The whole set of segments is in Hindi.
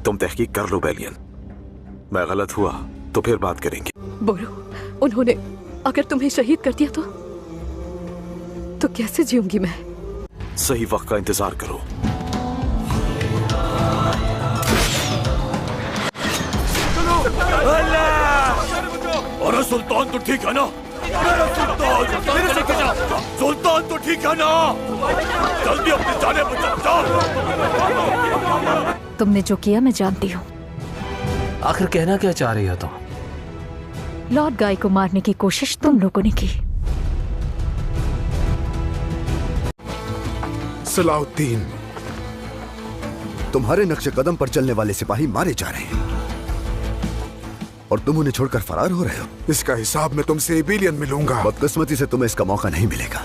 तुम तहकीक कर लो बेलियन, मैं गलत हुआ तो फिर बात करेंगे। बोरो, उन्होंने अगर तुम्हें शहीद कर दिया तो कैसे जीऊंगी मैं? सही वक्त का इंतजार करो। अरे सुल्तान तो ठीक है ना? सुल्तान तो ठीक है ना? जल्दी अपनी जाने बचाओ। तुमने जो किया मैं जानती हूँ। आखिर कहना क्या चाह रही हो तुम? लॉर्ड गाय को मारने की कोशिश तुम लोगों ने की। सलाउद्दीन, तुम्हारे नक्शे कदम पर चलने वाले सिपाही मारे जा रहे हैं और तुम उन्हें छोड़कर फरार हो रहे हो। इसका हिसाब मैं तुमसे एबेलियन मिलूंगा। बदकिस्मती से तुम्हें इसका मौका नहीं मिलेगा।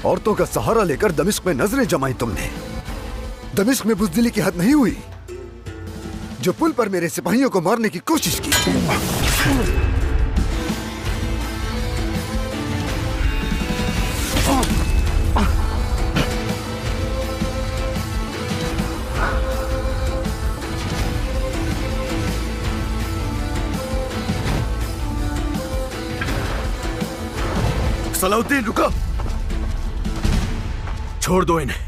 औरतों का सहारा लेकर दमिश्क में नजरें जमाई तुमने। दमिश्क में बुज़दिली की हद नहीं हुई जो पुल पर मेरे सिपाहियों को मारने की कोशिश की। सलाउद्दीन रुको, छोड़ दो इन्हें।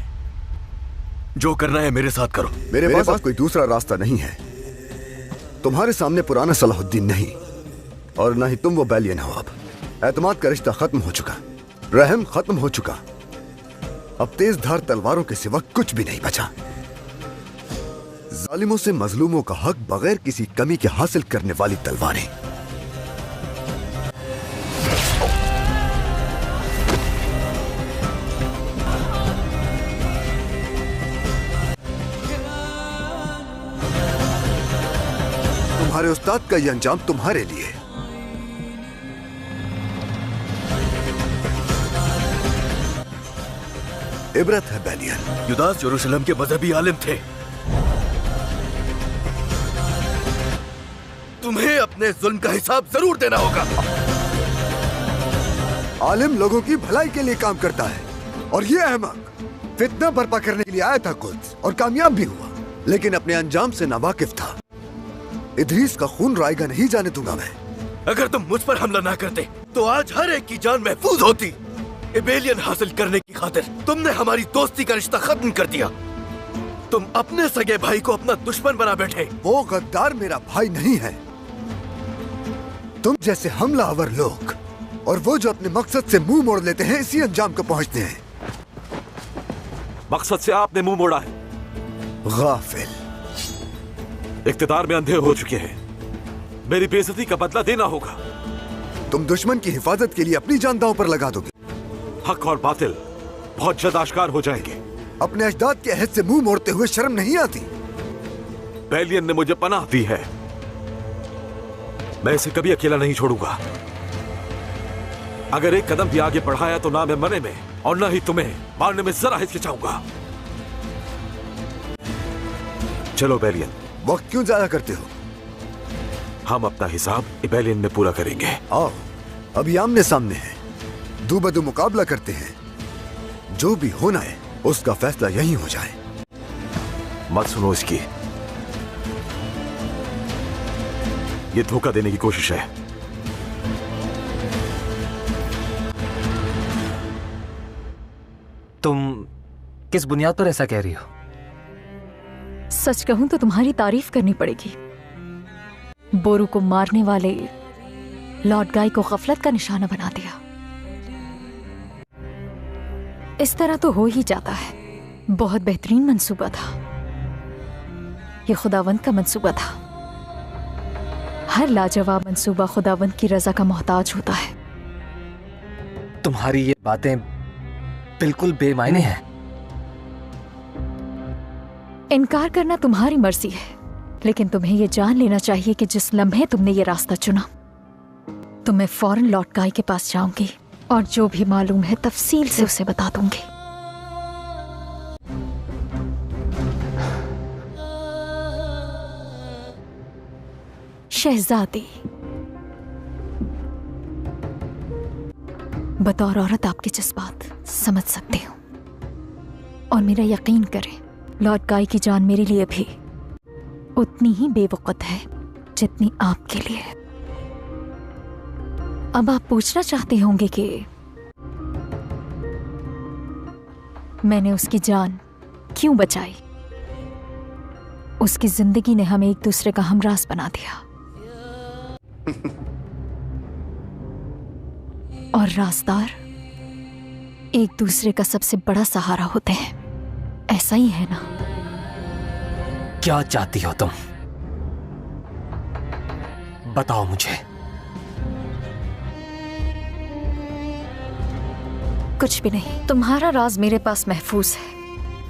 जो करना है मेरे साथ करो। मेरे पास कोई दूसरा रास्ता नहीं है। तुम्हारे सामने पुराना सलाहुद्दीन नहीं और ना ही तुम वो बेलियन हो। अब एतमाद का रिश्ता खत्म हो चुका, रहम खत्म हो चुका। अब तेज धार तलवारों के सिवा कुछ भी नहीं बचा। जालिमों से मजलूमों का हक बगैर किसी कमी के हासिल करने वाली तलवारें। तुम्हारे उस्ताद का यह अंजाम तुम्हारे लिए। इबरत है बेलियन। युदास यरूशलेम के मजहबी आलिम थे। तुम्हें अपने जुल्म का हिसाब जरूर देना होगा। आलिम लोगों की भलाई के लिए काम करता है और ये अहमक फितना बर्पा करने के लिए आया था कुछ और कामयाब भी हुआ, लेकिन अपने अंजाम से नावाकिफ था। इदरीस का खून रायगा नहीं जाने दूंगा मैं। अगर तुम मुझ पर हमला ना करते तो आज हर एक की जान महफूज होती। एबेलियन हासिल करने की खातिर तुमने हमारी दोस्ती का रिश्ता खत्म कर दिया। तुम अपने सगे भाई को अपना दुश्मन बना बैठे। वो गद्दार मेरा भाई नहीं है। तुम जैसे हमलावर लोग और वो जो अपने मकसद से मुंह मोड़ लेते हैं इसी अंजाम को पहुंचते हैं। मकसद से आपने मुंह मोड़ा है। गाफिल, इख्तिदार में अंधे हो चुके हैं। मेरी बेइज्जती का बदला देना होगा। तुम दुश्मन की हिफाजत के लिए अपनी जान दांव पर लगा दोगे। हक और बातिल बहुत जल्द आश्कार हो जाएंगे। अपने अजदाद के अहद से मुंह मोड़ते हुए शर्म नहीं आती? बेलियन ने मुझे पनाह दी है, मैं इसे कभी अकेला नहीं छोड़ूंगा। अगर एक कदम भी आगे बढ़ाया तो ना मैं मरने में और ना ही तुम्हें मारने में जरा हिचकिचाऊंगा। चलो बेलियन। वक्त क्यों ज्यादा करते हो? हम अपना हिसाब बेलियन में पूरा करेंगे। आओ, अभी आमने सामने है, दो बदो मुकाबला करते हैं। जो भी होना है उसका फैसला यहीं हो जाए। मत सुनो इसकी, ये धोखा देने की कोशिश है। तुम किस बुनियाद पर ऐसा कह रही हो? सच कहूं तो तुम्हारी तारीफ करनी पड़ेगी। बोरू को मारने वाले लॉर्ड गाय को गफलत का निशाना बना दिया। इस तरह तो हो ही जाता है। बहुत बेहतरीन मंसूबा था। ये खुदावंद का मंसूबा था। हर लाजवाब मंसूबा खुदावंद की रजा का मोहताज होता है। तुम्हारी ये बातें बिल्कुल बेमायने हैं। इनकार करना तुम्हारी मर्जी है, लेकिन तुम्हें यह जान लेना चाहिए कि जिस लम्हे तुमने ये रास्ता चुना तो मैं फौरन लॉर्ड गाय के पास जाऊंगी और जो भी मालूम है तफसील से उसे बता दूंगी। शहजादी, बतौर औरत आपके जज्बात समझ सकती हूँ, और मेरा यकीन करें, लॉर्ड गाय की जान मेरे लिए भी उतनी ही बेवकूफ है जितनी आपके लिए। अब आप पूछना चाहते होंगे कि मैंने उसकी जान क्यों बचाई। उसकी जिंदगी ने हमें एक दूसरे का हमराज बना दिया, और राजदार एक दूसरे का सबसे बड़ा सहारा होते हैं। ऐसा ही है ना? क्या चाहती हो तुम? बताओ मुझे। कुछ भी नहीं, तुम्हारा राज मेरे पास महफूज है।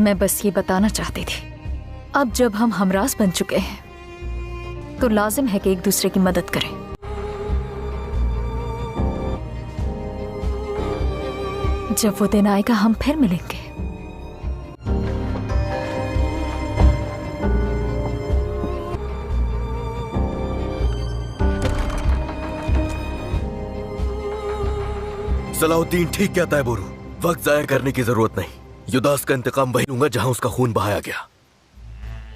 मैं बस ये बताना चाहती थी, अब जब हम हमराज बन चुके हैं तो लाजिम है कि एक दूसरे की मदद करें। जब वो दिन आएगा हम फिर मिलेंगे। सलाहुद्दीन ठीक कहता है बोरू, वक्त जाया करने की जरूरत नहीं। युदास का इंतकाम वही लूंगा जहां उसका खून बहाया गया।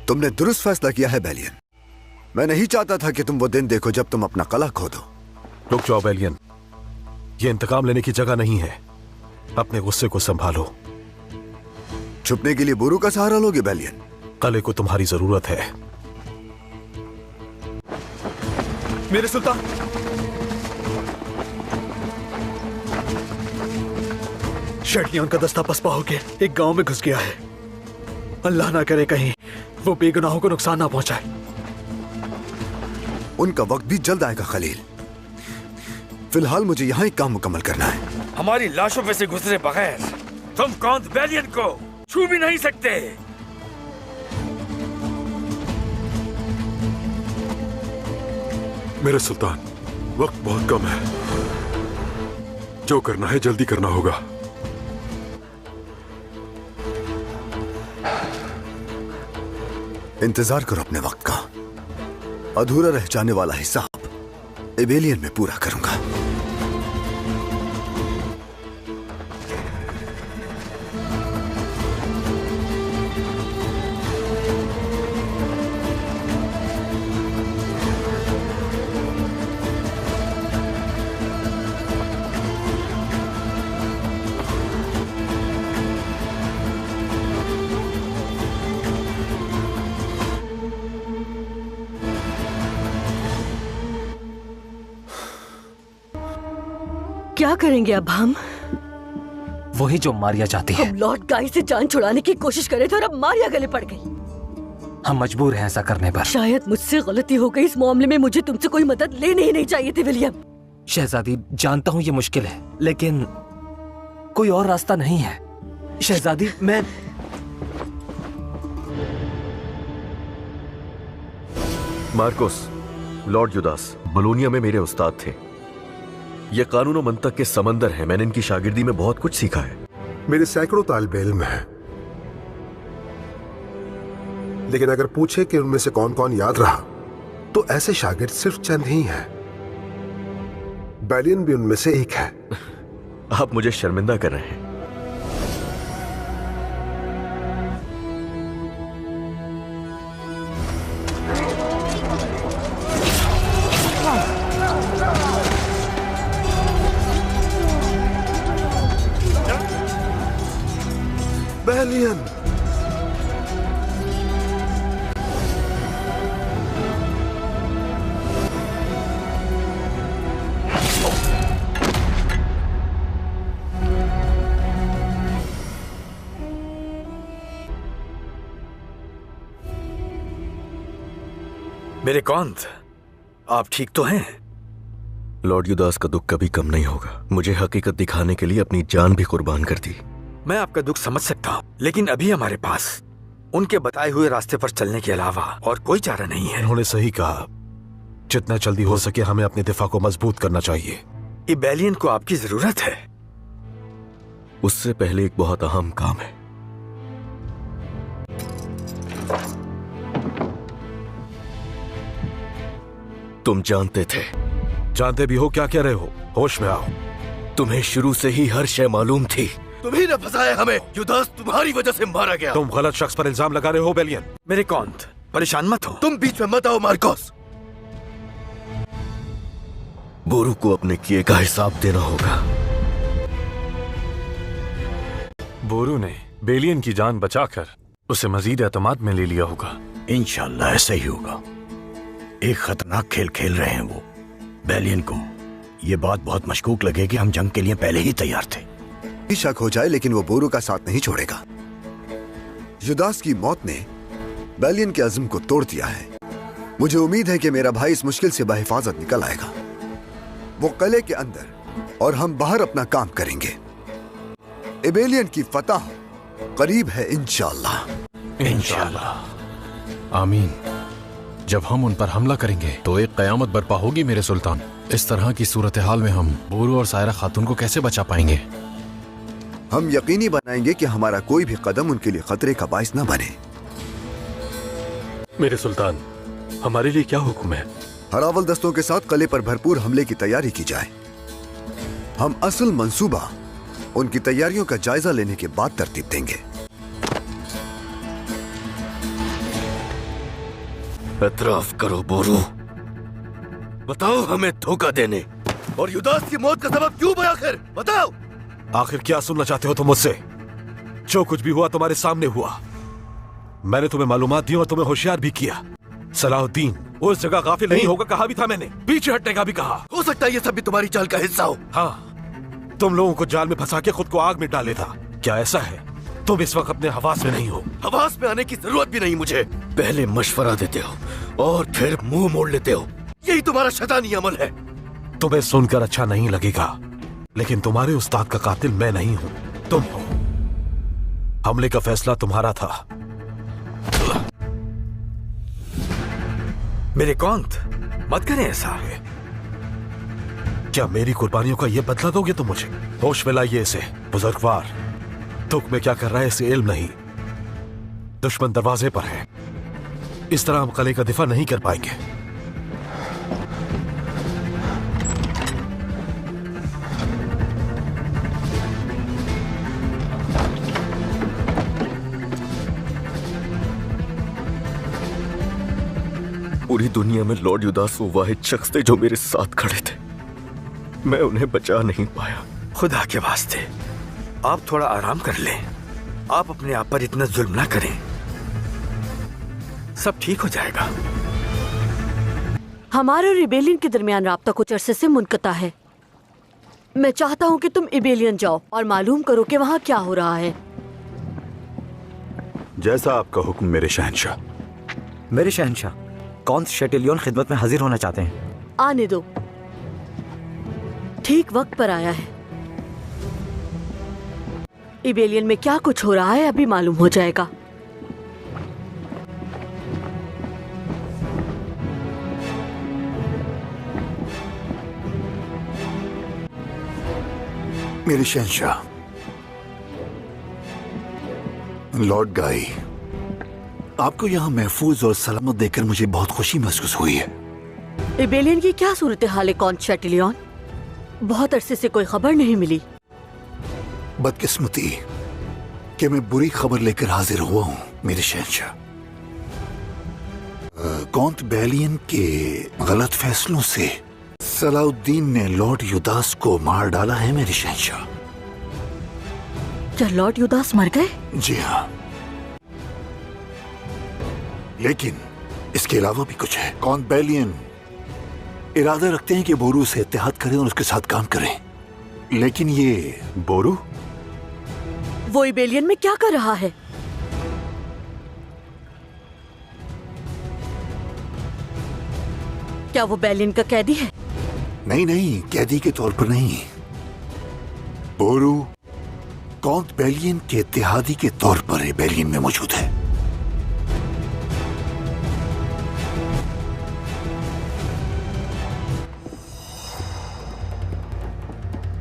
तुमने दुरुस्त फैसला किया है बेलियन। मैं नहीं चाहता था कि तुम वो दिन देखो जब तुम अपना कला खो दो। रुक जाओ बेलियन, ये इंतकाम लेने की जगह नहीं है। अपने गुस्से को संभालो। छुपने के लिए बोरू का सहारा लोगे बेलियन? कले को तुम्हारी जरूरत है। मेरे सुल्तान, शर्टियां उनका दस्ता पसपा होके एक गांव में घुस गया है। अल्लाह ना करे कहीं वो बेगुनाहों को नुकसान ना पहुंचाए। उनका वक्त भी जल्द आएगा खलील। फिलहाल मुझे यहाँ एक काम मुकम्मल करना है। हमारी लाशों पे से गुजरे बगैर तुम कौंद बेलियन को छू भी नहीं सकते। मेरे सुल्तान, वक्त बहुत कम है। जो करना है जल्दी करना होगा। इंतजार करो अपने वक्त का। अधूरा रह जाने वाला हिसाब एबेलियन में पूरा करूंगा। क्या करेंगे अब हम? वही जो मारिया चाहती है। हम लॉर्ड गाय से जान छुड़ाने की कोशिश करे थे और अब मारिया गले पड़ गई। हम मजबूर हैं ऐसा करने पर। शायद मुझसे गलती हो गई। इस मामले में मुझे तुमसे कोई मदद लेनी ही नहीं चाहिए थी विलियम। शहजादी, जानता हूँ ये मुश्किल है, लेकिन कोई और रास्ता नहीं है। शहजादी, मैं मार्कोस, लॉर्ड युदास बलोनिया में मेरे उस्ताद थे। ये कानून और मंतक के समंदर है। मैंने इनकी शागिर्दी में बहुत कुछ सीखा है। मेरे सैकड़ों तालिब इल्म हैं, लेकिन अगर पूछे कि उनमें से कौन कौन याद रहा तो ऐसे शागिर्द सिर्फ चंद ही हैं। बेलियन भी उनमें से एक है। आप मुझे शर्मिंदा कर रहे हैं। बेलियन, मेरे कौंद, आप ठीक तो हैं? लॉर्ड युदास का दुख कभी कम नहीं होगा। मुझे हकीकत दिखाने के लिए अपनी जान भी कुर्बान कर दी। मैं आपका दुख समझ सकता हूँ, लेकिन अभी हमारे पास उनके बताए हुए रास्ते पर चलने के अलावा और कोई चारा नहीं है। उन्होंने सही कहा। जितना जल्दी हो सके हमें अपने दिफा को मजबूत करना चाहिए। इबेलियन को आपकी जरूरत है। उससे पहले एक बहुत अहम काम है। तुम जानते थे। जानते भी हो क्या कह रहे हो? होश में आओ। तुम्हें शुरू से ही हर शय मालूम थी। तुम्ही ने फंसाया हमें। युदास तुम्हारी वजह से मारा गया। तुम गलत शख्स पर इल्जाम लगा रहे हो बेलियन। मेरे कौंत, परेशान मत हो। तुम बीच में मत आओ मार्कोस। बोरू को अपने किए का हिसाब देना होगा। बोरू ने बेलियन की जान बचाकर उसे मजीद एतमाद में ले लिया होगा। इंशाल्लाह ऐसा ही होगा। एक खतरनाक खेल खेल रहे हैं वो। बेलियन को ये बात बहुत मशकूक लगेगी। हम जंग के लिए पहले ही तैयार थे। शक हो जाए लेकिन वो बोरू का साथ नहीं छोड़ेगा। युदास की मौत ने बेलियन के अज़्म को तोड़ दिया है। मुझे उम्मीद है कि मेरा भाई इस मुश्किल से बहिफाजत निकल आएगा। वो किले के अंदर और हम बाहर अपना काम करेंगे। एबेलियन की फतह करीब है इंशाअल्लाह। इंशाअल्लाह। आमीन। जब हम उन पर हमला करेंगे तो एक कयामत बर्पा होगी मेरे सुल्तान। इस तरह की सूरत हाल में हम बोरू और सायरा खातून को कैसे बचा पाएंगे? हम यकीनी बनाएंगे कि हमारा कोई भी कदम उनके लिए खतरे का बाइस न बने। मेरे सुल्तान, हमारे लिए क्या हुक्म है? हरावल दस्तों के साथ किले पर भरपूर हमले की तैयारी की जाए। हम असल मंसूबा उनकी तैयारियों का जायजा लेने के बाद तरतीब देंगे। एतराफ करो बोरू। बताओ हमें धोखा देने और युदास की मौत का सबब क्यों बया? आखिर बताओ। आखिर क्या सुनना चाहते हो तुम मुझसे? जो कुछ भी हुआ तुम्हारे सामने हुआ। मैंने तुम्हें मालूमात दी और तुम्हें होशियार भी किया। सलाहुद्दीन उस जगह गाफिल नहीं होगा, कहा भी था मैंने। पीछे हटने का भी कहा। हो सकता है ये सब भी तुम्हारी चाल का हिस्सा हो। हाँ, तुम लोगों को जाल में फंसा के खुद को आग में डाले था। क्या ऐसा है? तुम इस वक्त अपने हवास में नहीं हो। हवास में आने की जरूरत भी नहीं मुझे। पहले मशवरा देते हो और फिर मुंह मोड़ लेते हो। यही तुम्हारा शैतानी अमल है। तुम्हें सुनकर अच्छा नहीं लगेगा, लेकिन तुम्हारे उस्ताद का कातिल मैं नहीं हूं, तुम हो। हमले का फैसला तुम्हारा था। मेरे कौंत, मत करें ऐसा। क्या मेरी कुर्बानियों का ये बदला दोगे तुम मुझे? होश में लाइए इसे बुजुर्गवार। तुक में क्या कर रहा है इसे इल्म नहीं। दुश्मन दरवाजे पर है। इस तरह हम किले का दिफा नहीं कर पाएंगे। पूरी दुनिया में लॉर्ड युदास वो वाहिद शख्स थे जो मेरे साथ खड़े थे। मैं उन्हें बचा नहीं पाया। खुदा के वास्ते आप थोड़ा आराम कर लें। आप अपने आप पर इतना जुल्म ना करें। सब ठीक हो जाएगा। हमारे और इबेलियन के दरमियान राब्ता कुछ अरसे से मुनक़ता है। मैं चाहता हूँ कि तुम इबेलियन जाओ और मालूम करो कि वहाँ क्या हो रहा है। जैसा आपका हुक्म मेरे शहंशाह। मेरे शहंशाह, कौन शेटिलियन खिदमत में हाजिर होना चाहते हैं। आने दो, ठीक वक्त पर आया है। इबेलियन में क्या कुछ हो रहा है अभी मालूम हो जाएगा। मेरे शहंशाह, लॉर्ड गाई, आपको यहाँ महफूज और सलामत देखकर मुझे बहुत खुशी महसूस हुई है। इबेलियन की क्या सूरत हाल है कौन शेटिलियन? बहुत अरसे से कोई खबर नहीं मिली। बदकिस्मती कि मैं बुरी खबर लेकर हाजिर हुआ हूँ मेरे शहंशाह। कौंत बेलियन के गलत फैसलों से सलाहुद्दीन ने लॉर्ड युदास को मार डाला है मेरे शहंशाह। क्या लॉर्ड युदास मर गए? जी हाँ, लेकिन इसके अलावा भी कुछ है। कौंत बेलियन इरादा रखते हैं कि बोरू से इत्तेहाद करें और उसके साथ काम करें, लेकिन ये बोरू, वो इबेलियन में क्या कर रहा है? क्या वो बेलियन का कैदी है? नहीं नहीं, कैदी के तौर पर नहीं। बोरू कौंत बेलियन के इत्तेहादी के तौर पर बेलियन में मौजूद है।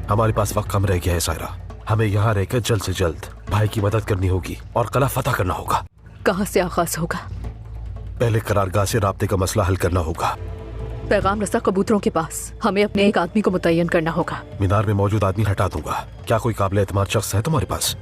हमारे पास वक्त कम रह गया है सायरा। हमें यहाँ रहकर जल्द से जल्द भाई की मदद करनी होगी और किला फतह करना होगा। कहाँ से आगाज होगा? पहले करारगाह से राब्ते का मसला हल करना होगा, पैगाम रसा कबूतरों के पास। हमें अपने एक आदमी को मुतय्यन करना होगा। मीनार में मौजूद आदमी हटा दूंगा। क्या कोई काबिल एतमाद शख्स है तुम्हारे पास?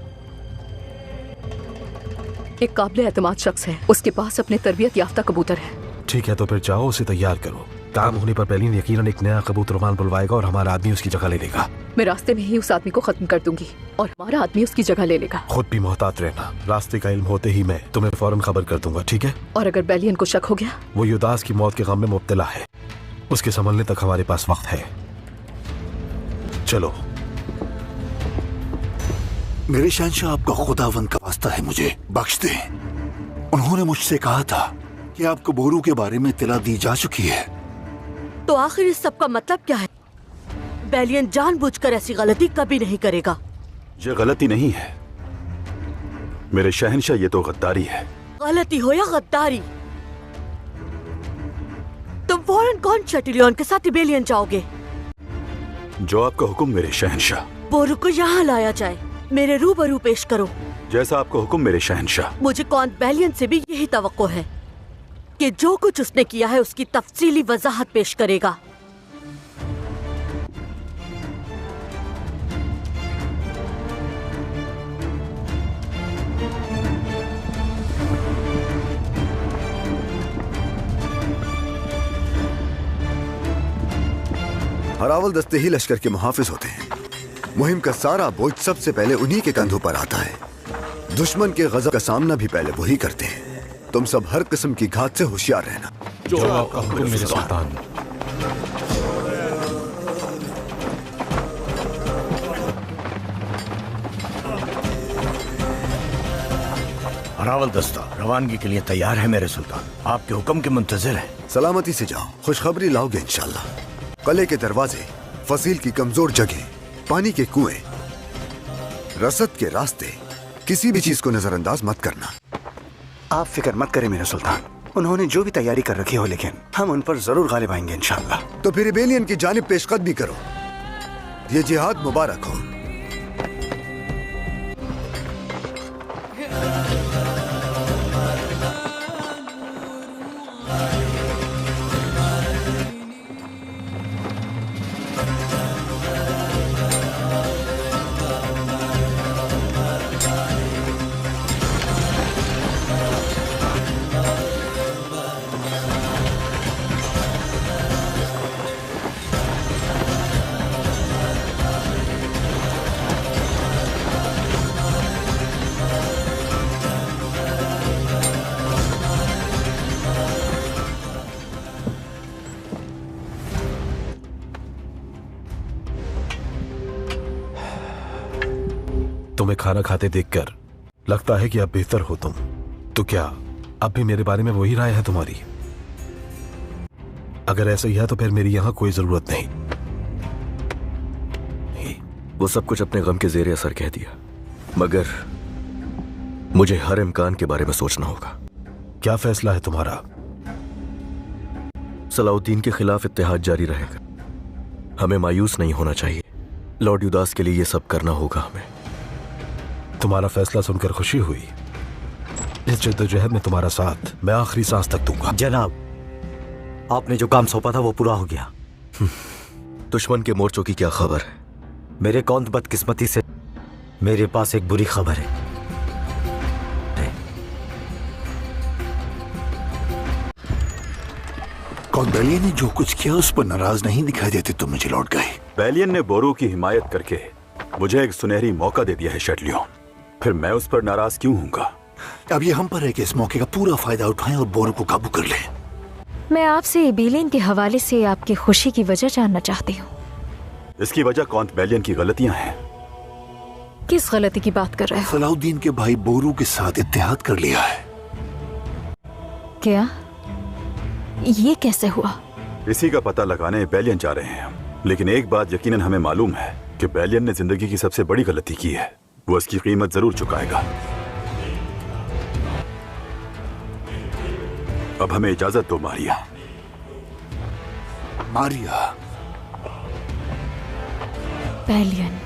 एक काबिल एतमाद शख्स है, उसके पास अपने तरबियत याफ्ता कबूतर है। ठीक है, तो फिर जाओ उसे तैयार करो। काम होने पर बेलियन यकीनन एक नया कबूतरवान बुलवाएगा और हमारा आदमी उसकी जगह ले लेगा। मैं रास्ते में ही उस आदमी को खत्म कर दूंगी और हमारा आदमी उसकी जगह ले लेगा। खुद भी मोहतात रहना। रास्ते का इल्म होते ही मैं तुम्हें फौरन खबर कर दूंगा, ठीक है? और अगर बेलियन को शक हो गया? वो युदास की मौत के गम में मुब्तला है, उसके संभलने तक हमारे पास वक्त है। चलो। मेरे शहंशाह, आपका खुदावंद का वास्ता है, मुझे बख्श दे। उन्होंने मुझसे कहा था कि आपको बोरू के बारे में इत्तला दी जा चुकी है। तो आखिर इस सब का मतलब क्या है? बेलियन जानबूझकर ऐसी गलती कभी नहीं करेगा। ये गलती नहीं है मेरे शहंशाह, ये तो गद्दारी है। गलती हो या गद्दारी, तुम फौरन कौन शटिलियन के साथ बेलियन जाओगे? जो आपका हुक्म मेरे शहंशाह। बोरू को यहाँ लाया जाए, मेरे रूबरू पेश करो। जैसा आपका हुक्म मेरे शहंशाह। मुझे कौन बेलियन से भी यही तवक्को है कि जो कुछ उसने किया है उसकी तफसीली वजाहत पेश करेगा। हरावल दस्ते ही लश्कर के मुहाफिज होते हैं। मुहिम का सारा बोझ सबसे पहले उन्हीं के कंधों पर आता है। दुश्मन के गज़ब का सामना भी पहले वही करते हैं। तुम सब हर किस्म की घात से होशियार रहना। जो आपका हुक्म मेरे सुल्तान। हरावल दस्ता रवानगी के लिए तैयार है मेरे सुल्तान। आपके हुक्म के मुंतजिर है। सलामती से जाओ, खुशखबरी लाओगे इंशाल्लाह। कले के दरवाजे, फसील की कमजोर जगह, पानी के कुएं, रसद के रास्ते, किसी भी चीज को नजरअंदाज मत करना। आप फिक्र मत करें मेरे सुल्तान, उन्होंने जो भी तैयारी कर रखी हो, लेकिन हम उन पर जरूर गालिब आएंगे इंशाअल्लाह। तो फिर रिबेलियन की जानिब पेशकदमी करो। ये जिहाद मुबारक हो। तुम्हें खाना खाते देखकर लगता है कि अब बेहतर हो तुम। तो क्या अब भी मेरे बारे में वही राय है तुम्हारी? अगर ऐसा ही है तो फिर मेरी यहां कोई जरूरत नहीं। वो सब कुछ अपने गम के जेरे असर कह दिया, मगर मुझे हर इम्कान के बारे में सोचना होगा। क्या फैसला है तुम्हारा? सलाउद्दीन के खिलाफ इत्तेहाद जारी रहेगा। हमें मायूस नहीं होना चाहिए। लॉर्ड युदास के लिए ये सब करना होगा हमें। तुम्हारा फैसला सुनकर खुशी हुई। इस जद्दोजहद में तुम्हारा साथ मैं आखिरी सांस तक दूंगा। जनाब, आपने जो काम सौंपा था वो पूरा हो गया। दुश्मन के मोर्चों की क्या खबर है? मेरे कौंद बदकिस्मती से मेरे पास एक बुरी खबर है। कौन बेलियन ने जो कुछ किया उस पर नाराज नहीं दिखाई देते तुम मुझे लौट गए। बेलियन ने बोरू की हिमायत करके मुझे एक सुनहरी मौका दे दिया है शटलियन, फिर मैं उस पर नाराज क्यों हूँगा? अब ये हम पर है कि इस मौके का पूरा फायदा उठाएं और बोरू को काबू कर लें। मैं आपसे इबेलियन के हवाले से आपकी खुशी की वजह जानना चाहती हूँ। इसकी वजह कौंत बेलियन की गलतियां हैं। किस गलती की बात कर रहे हो? सलाउद्दीन के भाई बोरू के साथ इत्तेहाद कर लिया है। क्या? ये कैसे हुआ? इसी का पता लगाने बेलियन जा रहे हैं हम। लेकिन एक बात यकीनन हमें मालूम है कि बेलियन ने जिंदगी की सबसे बड़ी गलती की है। वो इसकी कीमत जरूर चुकाएगा। अब हमें इजाजत दो मारिया। मारिया। बेलियन,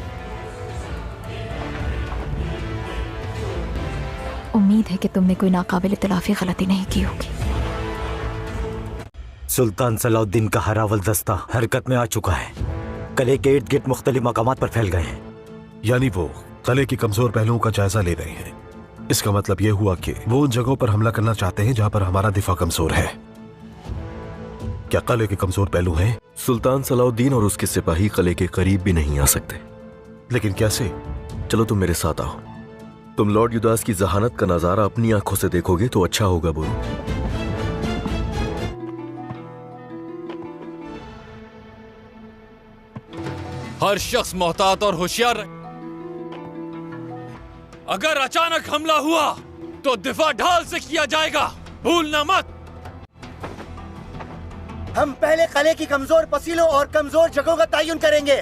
उम्मीद है कि तुमने कोई नाकाबिल इतलाफी गलती नहीं की होगी। सुल्तान सलाउद्दीन का हरावल दस्ता हरकत में आ चुका है। किले के इर्द गिर्द मुख्तलिफ मकामात पर फैल गए हैं। यानी वो किले की कमजोर पहलुओं का जायजा ले रहे हैं। इसका मतलब यह हुआ कि वो उन जगहों पर हमला करना चाहते हैं जहां पर हमारा दिफा कमजोर है। क्या किले के कमजोर पहलू हैं? सुल्तान सलाउद्दीन और उसके सिपाही किले के करीब भी नहीं आ सकते। लेकिन कैसे? चलो तुम मेरे साथ आओ। तुम लॉर्ड युदास की जहानत का नजारा अपनी आंखों से देखोगे तो अच्छा होगा बोरो। हर शख्स मोहतात और होशियार रहे। अगर अचानक हमला हुआ तो दिफा ढाल से किया जाएगा, भूलना मत। हम पहले किले की कमजोर पसीलों और कमजोर जगहों का तयन करेंगे।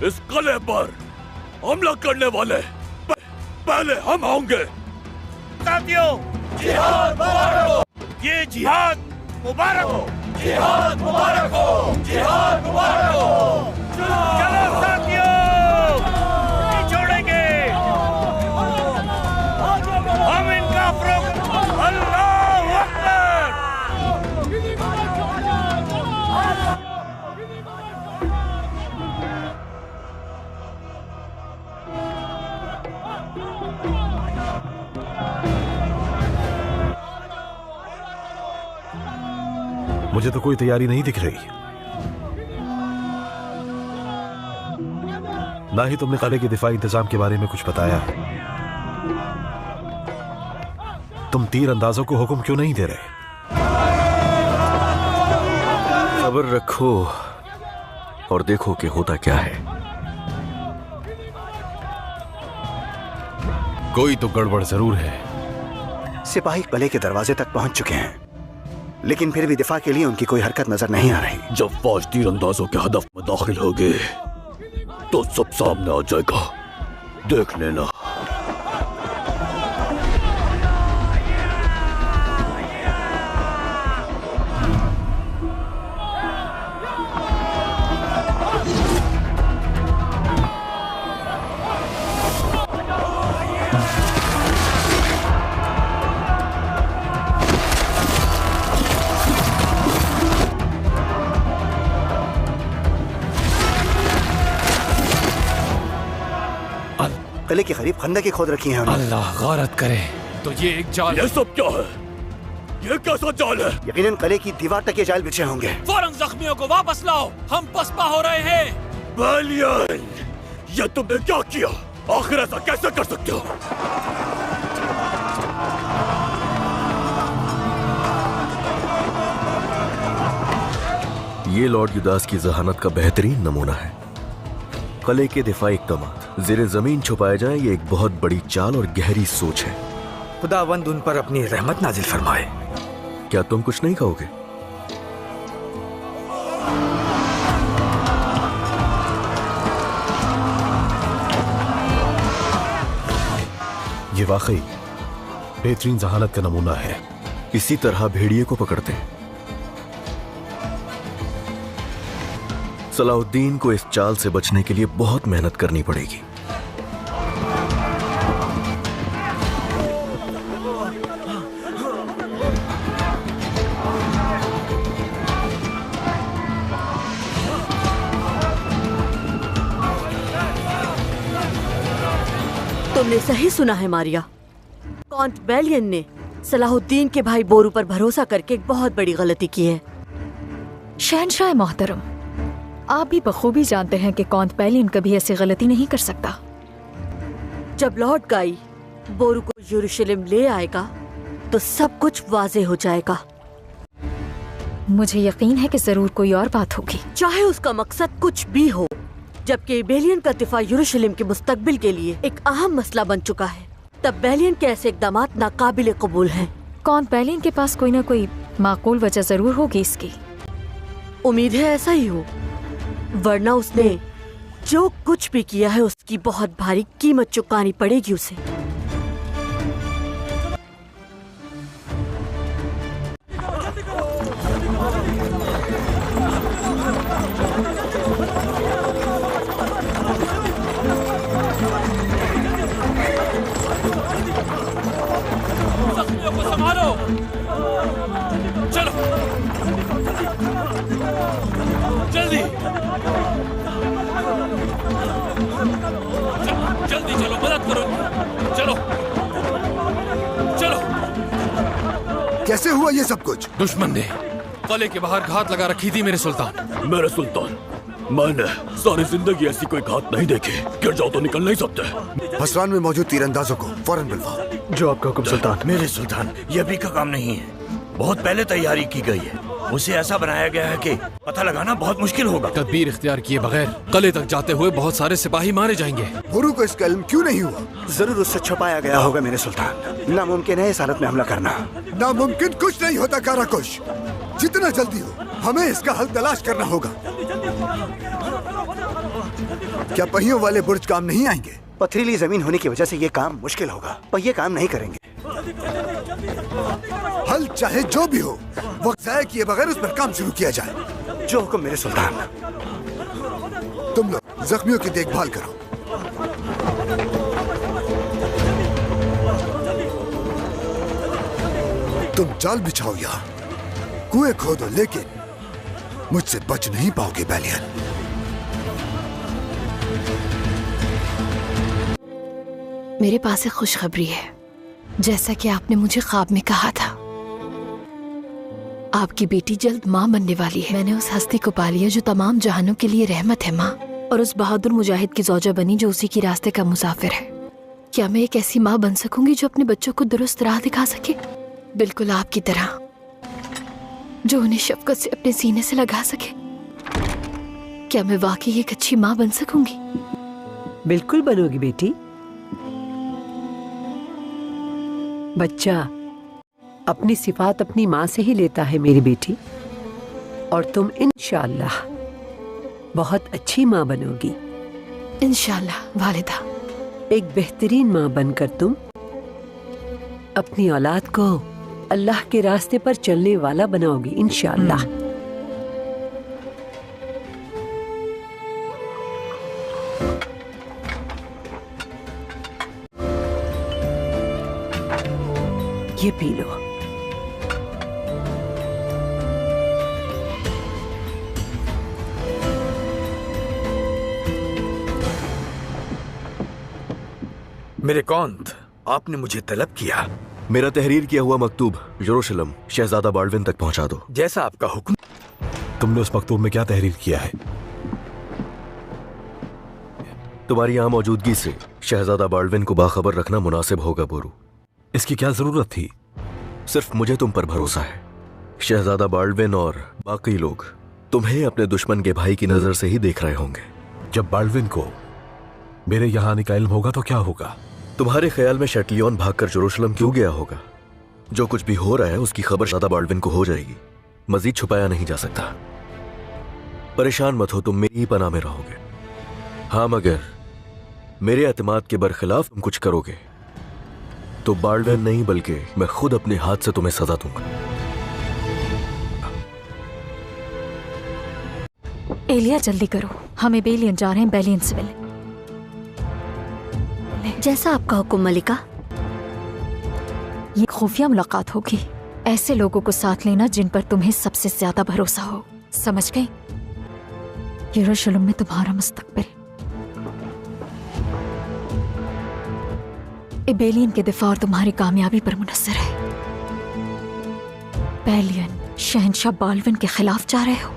इस किले पर हमला करने वाले पहले हम होंगे। साथियों, जिहाद मुबारक हो। ये जिहाद मुबारक हो। जिहाद मुबारक हो। जिहाद मुबारक हो। चलो साथियों, नहीं छोड़ेंगे हम इन काफिरों को। अल्लाहू अकबर। मुझे तो कोई तैयारी नहीं दिख रही। ना ही तुमने किले के दिफाई इंतजाम के बारे में कुछ बताया। तुम तीर अंदाजों को हुक्म क्यों नहीं दे रहे? सब्र रखो और देखो कि होता क्या है। कोई तो गड़बड़ जरूर है। सिपाही किले के दरवाजे तक पहुंच चुके हैं, लेकिन फिर भी दिफा के लिए उनकी कोई हरकत नजर नहीं आ रही। जब फौज तीरंदाजों के हदफ में दाखिल होगी तो सब सामने आ जाएगा, देख लेना। किले के करीब खंदकें खोद रखी हैं उन्होंने। अल्लाह गारत करे तो ये एक जाल। ये सब क्या है? ये कैसा जाल है? यकीनन किले की दीवार तक ये जाल बिछे होंगे। फौरन जख्मियों को वापस लाओ, हम पसपा हो रहे हैं। बैलियन, ये तुमने क्या किया? आखिर ऐसा कैसे कर सकते हो? ये लॉर्ड युदास की जहानत का बेहतरीन नमूना है। किले के दिफाई इक़दामात ज़ेरे ज़मीन छुपाए जाए, ये एक बहुत बड़ी चाल और गहरी सोच है। खुदावंद उन पर अपनी रहमत नाजिल फरमाए। क्या तुम कुछ नहीं कहोगे? ये वाकई बेहतरीन जहानत का नमूना है। इसी तरह भेड़िए को पकड़ते हैं। सलाउद्दीन को इस चाल से बचने के लिए बहुत मेहनत करनी पड़ेगी। तुमने सही सुना है मारिया। कॉन्ट बैलियन ने सलाहुद्दीन के भाई बोरू पर भरोसा करके एक बहुत बड़ी गलती की है। शहनशाह मोहतरम, आप भी बखूबी जानते हैं कि कॉन्ट बैलियन कभी ऐसी गलती नहीं कर सकता। जब लॉर्ड गाई बोरू को यरूशलेम ले आएगा तो सब कुछ वाजे हो जाएगा। मुझे यकीन है कि जरूर कोई और बात होगी, चाहे उसका मकसद कुछ भी हो। जबकि बेलियन का दिफा यरूशलेम के मुस्तकबिल के लिए एक अहम मसला बन चुका है, तब बेलियन के ऐसे इक़दामात नाकाबिले कबूल हैं। कॉन्ट बैलियन के पास कोई ना कोई माकूल वजह जरूर होगी इसकी। उम्मीद है ऐसा ही हो, वरना उसने जो कुछ भी किया है उसकी बहुत भारी कीमत चुकानी पड़ेगी उसे। जख्मियों को संभालो। कैसे हुआ ये सब कुछ? दुश्मन ने किले के बाहर घात लगा रखी थी मेरे सुल्तान। मेरे सुल्तान, मैंने सारी जिंदगी ऐसी कोई घात नहीं देखी। गिर जाओ तो निकल नहीं सकते। हसरान में मौजूद तीरंदाजों को फौरन बुलवाओ। जो आपका हुक्म सुल्तान। मेरे सुल्तान, ये अभी का काम नहीं है। बहुत पहले तैयारी की गई है। उसे ऐसा बनाया गया है कि पता लगाना बहुत मुश्किल होगा। तदबीर इख्तियार किए बगैर किले तक जाते हुए बहुत सारे सिपाही मारे जाएंगे। बुरू को इसका इल्म क्यों नहीं हुआ? जरूर उससे छुपाया गया होगा मेरे सुल्तान। नामुमकिन है इस हालत में हमला करना। नामुमकिन कुछ नहीं होता काराकुश। जितना जल्दी हो हमें इसका हल तलाश करना होगा। क्या पहियों वाले बुर्ज काम नहीं आएंगे? पथरीली जमीन होने की वजह से ये काम मुश्किल होगा। पहिए काम नहीं करेंगे। हल चाहे जो भी हो, वक्त जाया किए बगैर उस पर काम शुरू किया जाए। जो हुक्म मेरे सुल्तान। तुम लोग जख्मियों की देखभाल करो। तुम जाल बिछाओ या कुएं खोदो, लेकिन मुझसे बच नहीं पाओगे बैलियन। मेरे पास एक खुशखबरी है। जैसा कि आपने मुझे ख्वाब में कहा था, आपकी बेटी जल्द माँ बनने वाली है। मैंने उस हस्ती को पा लिया जो तमाम जहानों के लिए रहमत है माँ, और उस बहादुर मुजाहिद की ज़ौजा बनी जो उसी की रास्ते का मुसाफिर है। क्या मैं एक ऐसी माँ बन सकूंगी जो अपने बच्चों को दुरुस्त राह दिखा सके, बिल्कुल आपकी तरह, जो उन्हें शफकत से अपने सीने से लगा सके? क्या मैं वाकई एक अच्छी माँ बन सकूंगी? बिल्कुल बनोगी बेटी। बच्चा अपनी सिफात अपनी माँ से ही लेता है मेरी बेटी, और तुम इंशाअल्लाह बहुत अच्छी माँ बनोगी। इंशाअल्लाह वालिदा। एक बेहतरीन माँ बनकर तुम अपनी औलाद को अल्लाह के रास्ते पर चलने वाला बनाओगी इंशाअल्लाह। ये पी लो। मेरे कौंत, आपने मुझे तलब किया। मेरा तहरीर किया हुआ मकतूब यरूशलेम शहजादा बाल्डविन तक पहुंचा दो। जैसा आपका हुक्म। तुमने उस मकतूब में क्या तहरीर किया है? तुम्हारी यहाँ मौजूदगी से शहजादा बाल्डविन को बाखबर रखना मुनासिब होगा बोरू। इसकी क्या जरूरत थी? सिर्फ मुझे तुम पर भरोसा है। शहजादा बाल्डविन और बाकी लोग तुम्हें अपने दुश्मन के भाई की नजर से ही देख रहे होंगे। जब बाल्डविन को मेरे यहाँ आने का इल्म होगा तो क्या होगा? तुम्हारे ख्याल में शटलियन भागकर जेरूशलम क्यों गया होगा? जो कुछ भी हो रहा है उसकी खबर शहजादा बाल्डविन को हो जाएगी। मजीद छुपाया नहीं जा सकता। परेशान मत हो, तुम मेरी ही पनाह में रहोगे। हाँ, मगर मेरे एतमाद के बरखिलाफ तुम कुछ करोगे तो बाल्डविन नहीं बल्कि मैं खुद अपने हाथ से तुम्हें सजा दूंगा। एलिया जल्दी करो, हमें बेलियन जा रहे हैं बेलियन से मिलने। जैसा आपका हुक्म मलिका। ये खुफिया मुलाकात होगी। ऐसे लोगों को साथ लेना जिन पर तुम्हें सबसे ज्यादा भरोसा हो, समझ गई? यरूशलेम में तुम्हारा मुस्तकबिल बेलियन के दिफा और तुम्हारी कामयाबी पर मुनस्सर है। बेलियन शहंशाह बाल्डविन के खिलाफ जा रहे हो।